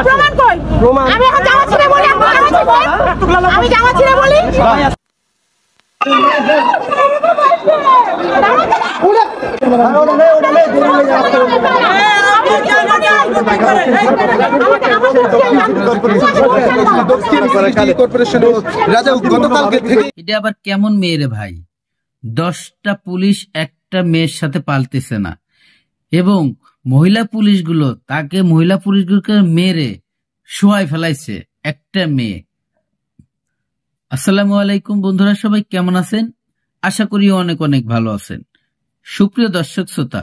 প্রমাণ কই? আমি এখন জামা ছিঁড়ে বলি, আমি জামা ছিঁড়ে বলি। এটা আবার কেমন মেয়ে রে ভাই? 10টা পুলিশ একটা মেয়ের সাথে পাল্টেছে না, এবং মহিলা পুলিশগুলোকে মেরে শোয়াই ফেলাইছে একটা মেয়ে। আসসালামু আলাইকুম বন্ধুরা, সবাই কেমন আছেন? আশা করি অনেক অনেক ভালো আছেন। সুপ্রিয় দর্শক শ্রোতা,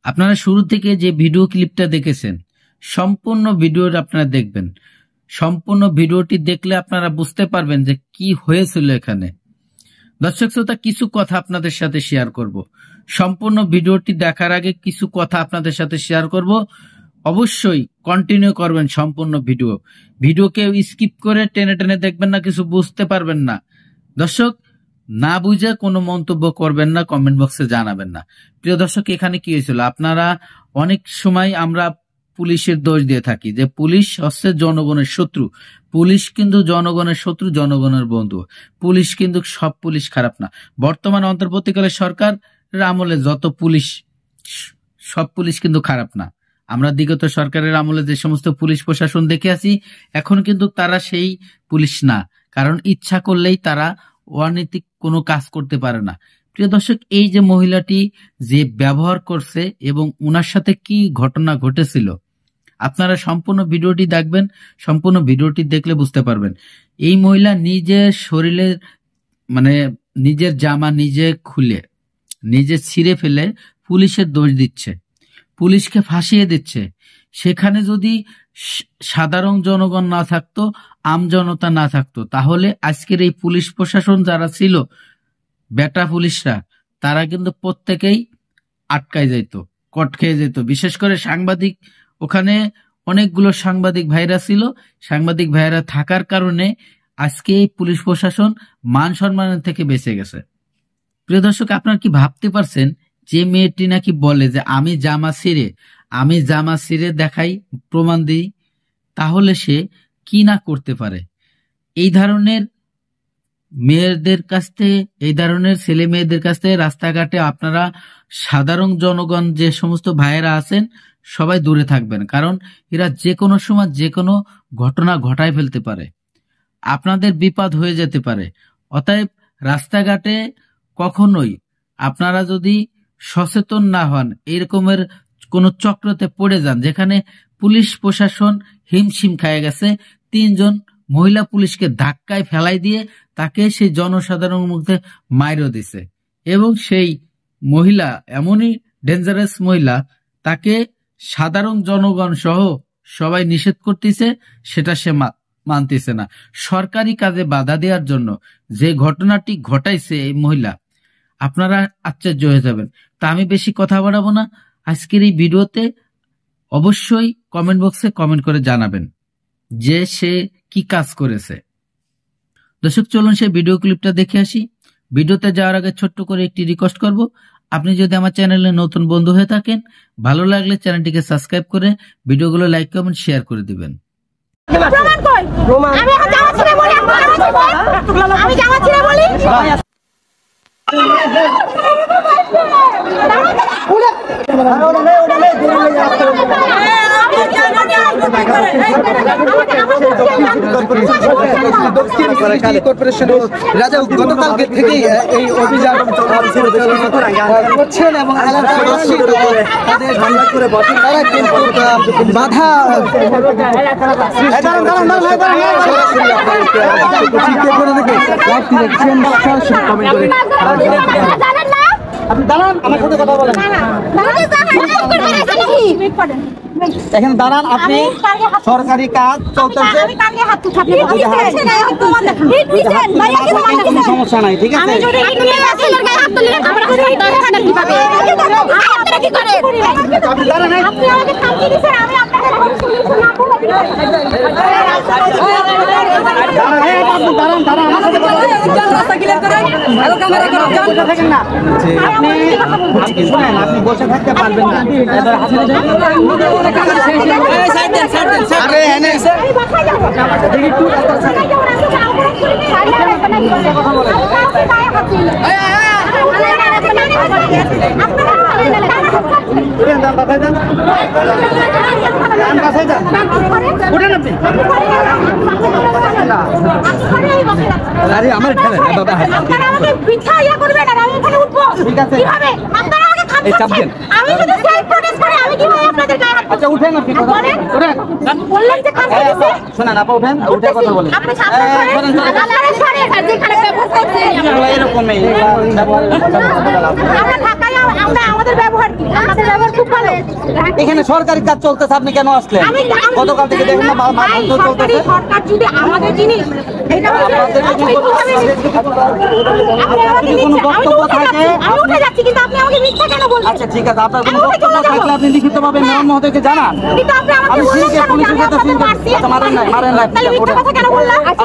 আপনারা শুরু থেকে যে ভিডিও ক্লিপটা দেখেছেন, সম্পূর্ণ ভিডিওটা আপনারা দেখবেন। সম্পূর্ণ ভিডিওটি দেখলে আপনারা বুঝতে পারবেন যে কি হয়েছিল এখানে। দর্শক শ্রোতা, কিছু কথা আপনাদের সাথে শেয়ার করব। সম্পূর্ণ ভিডিওটি দেখার আগে কিছু কথা আপনাদের সাথে শেয়ার করব। অবশ্যই কন্টিনিউ করবেন সম্পূর্ণ ভিডিওকে স্কিপ করে টেনে টেনে দেখবেন না, কিছু বুঝতে পারবেন না। দর্শক, না বুঝে কোনো মন্তব্য করবেন না, কমেন্ট বক্সে জানাবেন না। প্রিয় দর্শক, এখানে কি হয়েছিল? আপনারা অনেক সময় আমরা পুলিশের দোষ দিয়ে থাকি যে পুলিশ হচ্ছে জনগণের শত্রু। পুলিশ কিন্তু জনগণের শত্রু, জনগণের বন্ধু। পুলিশ কিন্তু সব পুলিশ খারাপ না। বর্তমান অন্তর্বর্তীকালে সরকারের আমলে যত পুলিশ, সব পুলিশ কিন্তু খারাপ না। আমরা বিগত সরকারের আমলে যে সমস্ত পুলিশ প্রশাসন দেখে আছি, এখন কিন্তু তারা সেই পুলিশ না। কারণ ইচ্ছা করলেই তারা অনৈতিক কোনো কাজ করতে পারে না। প্রিয় দর্শক, এই যে মহিলাটি যে ব্যবহার করছে এবং ওনার সাথে কি ঘটনা ঘটেছিল, আপনারা সম্পূর্ণ ভিডিওটি দেখবেন। সম্পূর্ণ ভিডিওটি দেখলে বুঝতে পারবেন। এই মহিলা নিজের শরীরের নিজের জামা নিজে খুলে নিজে ছিঁড়ে ফেলে পুলিশের দোষ দিচ্ছে, পুলিশকে ফাঁসিয়ে দিচ্ছে। সেখানে যদি সাধারণ জনগণ না থাকতো, আমজনতা না থাকতো, তাহলে আজকের এই পুলিশ প্রশাসন যারা ছিল, বেটা পুলিশরা, তারা কিন্তু প্রত্যেকেই আটকায় যেত, কট খেয়ে যেত। বিশেষ করে সাংবাদিক, ওখানে অনেকগুলো সাংবাদিক ভাইরা ছিল। সাংবাদিক ভাইরা থাকার কারণে আজকে এই পুলিশ প্রশাসন মান সম্মানের থেকে বেঁচে গেছে। প্রিয় দর্শক, আপনারা কি ভাবতে পারছেন যে মেয়েটি নাকি বলে যে আমি জামা ছিঁড়ে দেখাই, প্রমাণ দিই, তাহলে সে কি না করতে পারে? এই ধরনের মেয়েদের কাছ থেকে, এই ধরনের ছেলে মেয়েদের কাছ থেকে রাস্তাঘাটে আপনারা সাধারণ জনগণ যে সমস্ত ভাইয়েরা আছেন, সবাই দূরে থাকবেন। কারণ এরা যে কোনো সময় যে কোনো ঘটনা ঘটায় ফেলতে পারে, আপনাদের বিপদ হয়ে যেতে পারে। অতএব রাস্তাঘাটে কখনোই আপনারা যদি সচেতন না হন, এরকমের কোন চক্রতে পড়ে যান যেখানে পুলিশ প্রশাসন হিমশিম খেয়ে গেছে, 3 জন মহিলা পুলিশকে ধাক্কায় ফেলাই দিয়ে তাকে সেই জনসাধারণ মধ্যে মাইরও দিছে, এবং সেই মহিলা এমনই ডেঞ্জারাস মহিলা, তাকে সাধারণ জনগণ সহ সবাই নিষেধ করতেছে, সেটা সে মানতেছে না। সরকারি কাজে বাধা দেওয়ার জন্য যে ঘটনাটি ঘটাইছে এই মহিলা, আপনারা আশ্চর্য হয়ে যাবেন। তা আমি বেশি কথা বাড়াবো না। আজকের এই ভিডিওতে অবশ্যই কমেন্ট বক্সে কমেন্ট করে জানাবেন যে সে কি কাজ করেছে। দর্শক, চলুন সেই ভিডিও ক্লিপটা দেখে আসি। ভিডিওতে যাওয়ার আগে ছোট্ট করে একটি রিকোয়েস্ট করব, আপনি যদি আমার চ্যানেলে নতুন বন্ধু হয়ে থাকেন, ভালো লাগলে চ্যানেলটিকে সাবস্ক্রাইব করে ভিডিওগুলো লাইক কমেন্ট শেয়ার করে দিবেন। প্রমাণ কই? আমি এখন জামা ছিঁড়ে বলি, আমি জামা ছিঁড়ে বলি। গতকালকে থেকেই এই অভিযান করছেন এবং তারা কিন্তু বাধা আপনি দাঁড়ান, আমার সাথে কথা বলেন। এখানে দাঁড়ান, আপনি সরকারি কাজ চলতেছে, সমস্যা নাই, ঠিক আছে? আপনি বসে থাকতে পারবেন না। দেখি একটু আরে আমার আমি যদি সেলফ প্রোটেস্ট করি আমি কিভাবে আপনাদের গায়ে হাত আচ্ছা উঠেন আপনি কথা বলেন বললেন যে খান দিয়েছে শোনেন আপা উঠেন উঠে কথা বলেন আপনি সামনে সরেন আর যেখানে ব্যবহার করছেন এরকমই আমরা ঢাকায় আমরা আমাদের ব্যবহার কি আমাদের ব্যবহার খুব ভালো এখানে সরকারি কাজ চলতেছে আপনি কেন আসলেন গতকাল থেকে দেখেন না মারধর চলতেছে সরকার যদি আমাদের জিনিস এটা যদি কোনো বক্তব্য থাকে আমি উঠে যাচ্ছি কিন্তু আপনি আমাকে মিথ্যা কেন বলছেন আচ্ছা ঠিক আছে আপনার কোনো বক্তব্য থাকলে আপনি লিখিতভাবে মেয়র মহোদয়কে জানান কিন্তু আপনি আমাকে আমি বললেন সিনকে পুলিশের সাথে সিনকে আচ্ছা মারেন না তাহলে মিথ্যা কথা কেন বললেন আচ্ছা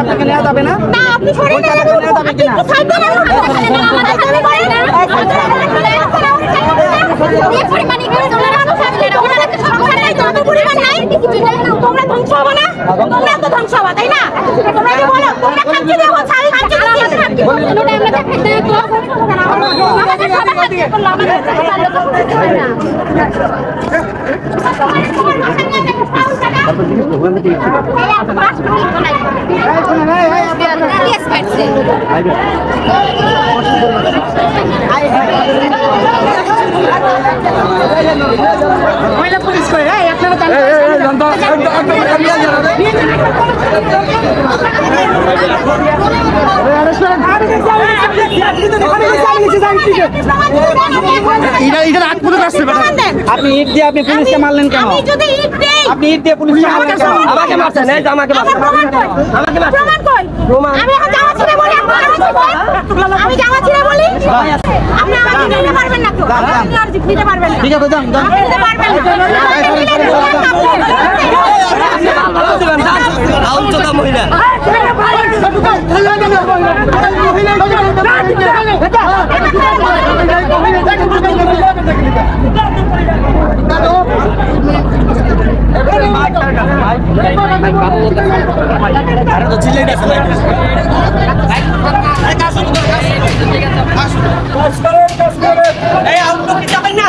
আপনাকে নেওয়া যাবে না না আপনি সরে গেলে আপনি একটু সাইড দেন তোমরা ধ্বংস হবো না তোমরা তো ধ্বংস হবা তাই না তোমরা যে বলো তোমরা খাচ্ছি দেবো আমি খাচ্ছি মহিলা পুলিশ করে আপনি ইট দিয়ে আপনি পুলিশকে মারলেন কেন আপনি ইট দিয়ে পুলিশকে মারলেন কেন আমাকে মারছেন এই যে আমাকে মারছেন আমাকে মারছেন আমি এখন জামা ছিঁড়ে বলি আমি জামা ছিঁড়ে বলি আপনি আমাকে নিতে পারবেন না তো নিতে পারবেন না ঠিক আছে যান যান আপনি নিতে পারবেন না আউচতা মহিলা এই আউট কি যাবেন না